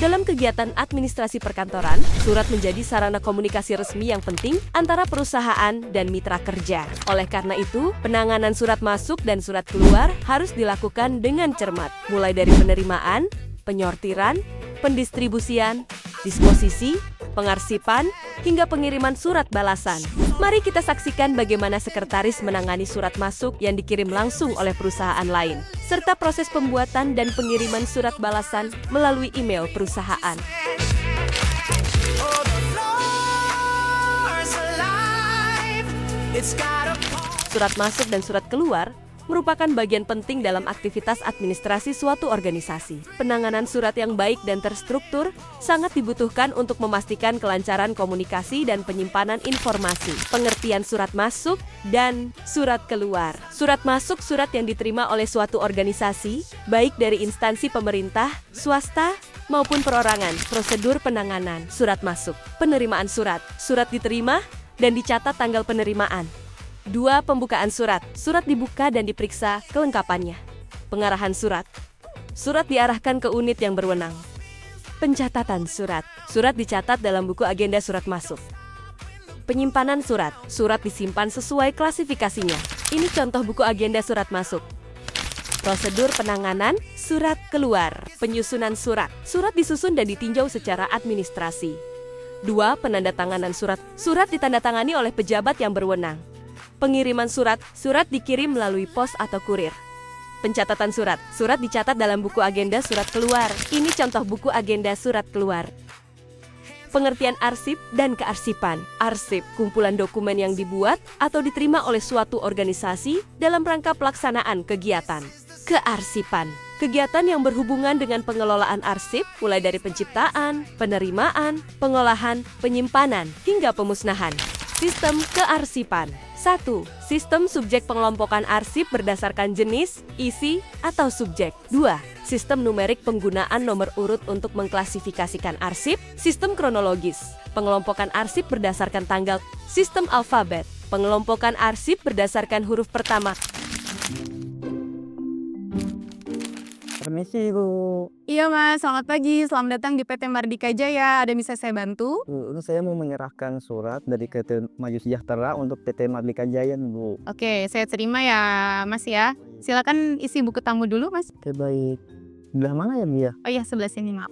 Dalam kegiatan administrasi perkantoran, surat menjadi sarana komunikasi resmi yang penting antara perusahaan dan mitra kerja. Oleh karena itu, penanganan surat masuk dan surat keluar harus dilakukan dengan cermat, mulai dari penerimaan, penyortiran, pendistribusian, disposisi, pengarsipan, hingga pengiriman surat balasan. Mari kita saksikan bagaimana sekretaris menangani surat masuk yang dikirim langsung oleh perusahaan lain, serta proses pembuatan dan pengiriman surat balasan melalui email perusahaan. Surat masuk dan surat keluar merupakan bagian penting dalam aktivitas administrasi suatu organisasi. Penanganan surat yang baik dan terstruktur sangat dibutuhkan untuk memastikan kelancaran komunikasi dan penyimpanan informasi. Pengertian surat masuk dan surat keluar. Surat masuk surat yang diterima oleh suatu organisasi, baik dari instansi pemerintah, swasta, maupun perorangan. Prosedur penanganan surat masuk. Penerimaan surat. Surat diterima dan dicatat tanggal penerimaan. 2. Pembukaan surat. Surat dibuka dan diperiksa kelengkapannya. Pengarahan surat. Surat diarahkan ke unit yang berwenang. Pencatatan surat. Surat dicatat dalam buku agenda surat masuk. Penyimpanan surat. Surat disimpan sesuai klasifikasinya. Ini contoh buku agenda surat masuk. Prosedur penanganan surat keluar. Penyusunan surat. Surat disusun dan ditinjau secara administrasi. 2. Penandatanganan surat. Surat ditandatangani oleh pejabat yang berwenang. Pengiriman surat. Surat dikirim melalui pos atau kurir. Pencatatan surat. Surat dicatat dalam buku agenda surat keluar. Ini contoh buku agenda surat keluar. Pengertian arsip dan kearsipan. Arsip, kumpulan dokumen yang dibuat atau diterima oleh suatu organisasi dalam rangka pelaksanaan kegiatan. Kearsipan. Kegiatan yang berhubungan dengan pengelolaan arsip, mulai dari penciptaan, penerimaan, pengolahan, penyimpanan, hingga pemusnahan. Sistem kearsipan. 1. Sistem subjek pengelompokan arsip berdasarkan jenis, isi, atau subjek. 2. Sistem numerik penggunaan nomor urut untuk mengklasifikasikan arsip. Sistem kronologis. Pengelompokan arsip berdasarkan tanggal. Sistem alfabet. Pengelompokan arsip berdasarkan huruf pertama. Permisi, Bu. Iya Mas, selamat pagi. Selamat datang di PT Mardika Jaya. Ada bisa saya bantu? Bu, ini saya mau menyerahkan surat dari PT Maju Sejahtera untuk PT Mardika Jaya, Bu. Oke, saya terima ya Mas ya. Silakan isi buku tamu dulu Mas. Oke, baik. Sebelah mana ya, Bu ya? Oh iya, sebelah sini maaf.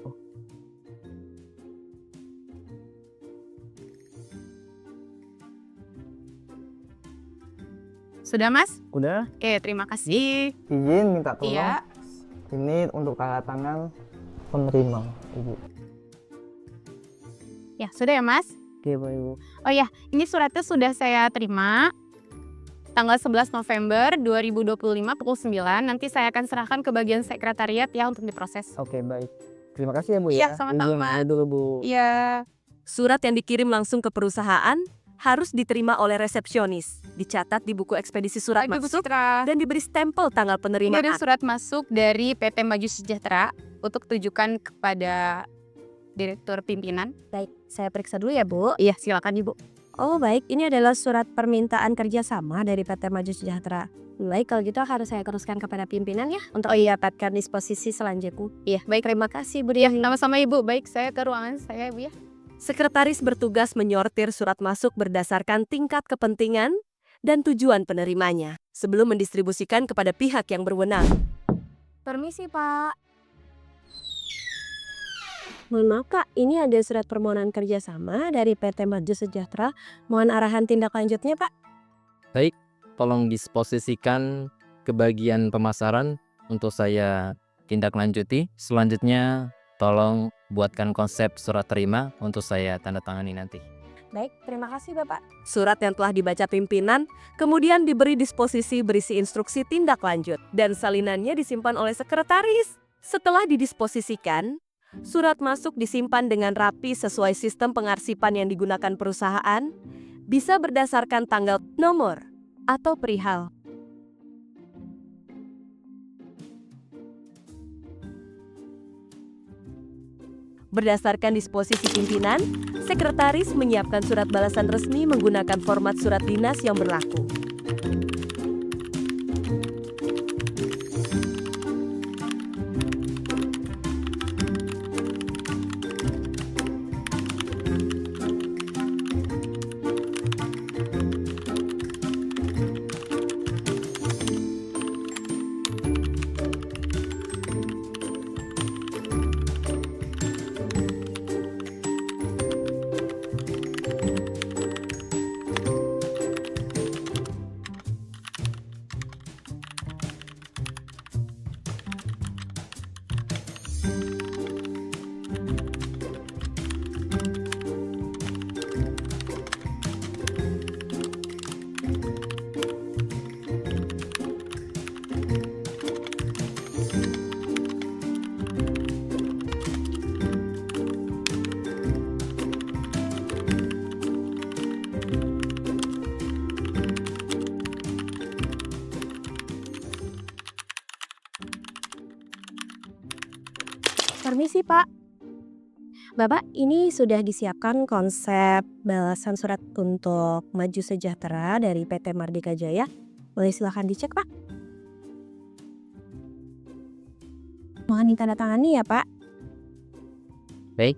Sudah Mas? Udah, Oke, terima kasih. izin minta tolong. Iya. Ini untuk tanda tangan penerima, Ibu. Ya, sudah ya Mas? Oke, baik, Bu. Oh iya, ini suratnya sudah saya terima. Tanggal 11 November 2025 pukul 9. Nanti saya akan serahkan ke bagian sekretariat ya untuk diproses. Oke, baik. Terima kasih ya, Bu Iya, ya. sama-sama. Izin dulu, Bu. Iya. Surat yang dikirim langsung ke perusahaan harus diterima oleh resepsionis, dicatat di buku ekspedisi surat Baik, Bu masuk, Citra. dan diberi stempel tanggal Ini penerimaan. ada surat masuk dari PT Maju Sejahtera untuk tujukan kepada Direktur Pimpinan. Baik, saya periksa dulu ya, Bu. Iya, silakan Ibu. Oh, baik. Ini adalah surat permintaan kerjasama dari PT Maju Sejahtera. Baik, kalau gitu harus saya teruskan kepada pimpinan ya untuk didapatkan disposisi selanjutnya. Iya, baik. Terima kasih, Bu Iya, Dewi. sama-sama Ibu. Baik, saya ke ruangan saya Bu ya. Sekretaris bertugas menyortir surat masuk berdasarkan tingkat kepentingan dan tujuan penerimanya, sebelum mendistribusikan kepada pihak yang berwenang. Permisi, Pak. Mohon maaf, Kak. Ini ada surat permohonan kerjasama dari PT Maju Sejahtera. Mohon arahan tindak lanjutnya, Pak. Baik, tolong disposisikan ke bagian pemasaran untuk saya tindak lanjuti. Selanjutnya, tolong buatkan konsep surat terima untuk saya tanda tangani nanti. Baik, terima kasih, Bapak. Surat yang telah dibaca pimpinan kemudian diberi disposisi berisi instruksi tindak lanjut dan salinannya disimpan oleh sekretaris. Setelah didisposisikan, surat masuk disimpan dengan rapi sesuai sistem pengarsipan yang digunakan perusahaan, bisa berdasarkan tanggal, nomor, atau perihal. Berdasarkan disposisi pimpinan, sekretaris menyiapkan surat balasan resmi menggunakan format surat dinas yang berlaku. Permisi Pak. Bapak, ini sudah disiapkan konsep balasan surat untuk Maju Sejahtera dari PT Mardika Jaya. Boleh silahkan dicek Pak. Mohon ditandatangani ya Pak. Baik.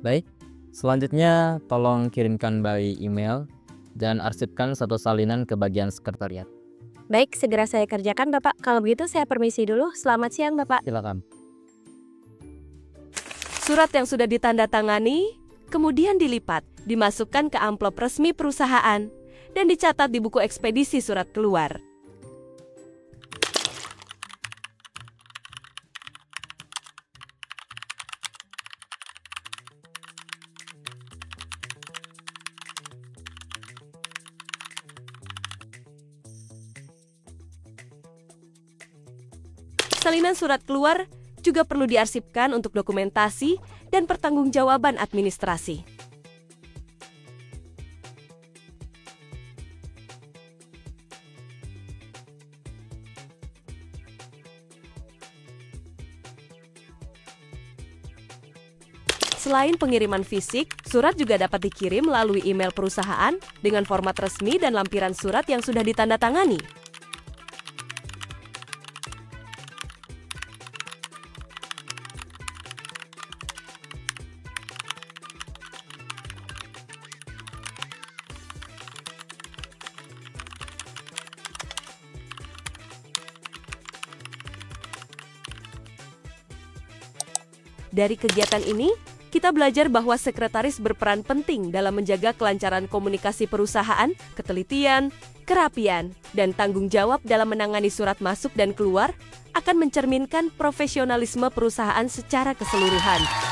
Baik, selanjutnya tolong kirimkan by email dan arsipkan satu salinan ke bagian sekretariat. Baik, segera saya kerjakan Bapak. Kalau begitu saya permisi dulu. Selamat siang Bapak. Silakan. Surat yang sudah ditandatangani kemudian dilipat, dimasukkan ke amplop resmi perusahaan, dan dicatat di buku ekspedisi surat keluar. Salinan surat keluar juga perlu diarsipkan untuk dokumentasi dan pertanggungjawaban administrasi. Selain pengiriman fisik, surat juga dapat dikirim melalui email perusahaan dengan format resmi dan lampiran surat yang sudah ditandatangani. Dari kegiatan ini, kita belajar bahwa sekretaris berperan penting dalam menjaga kelancaran komunikasi perusahaan, ketelitian, kerapian, dan tanggung jawab dalam menangani surat masuk dan keluar akan mencerminkan profesionalisme perusahaan secara keseluruhan.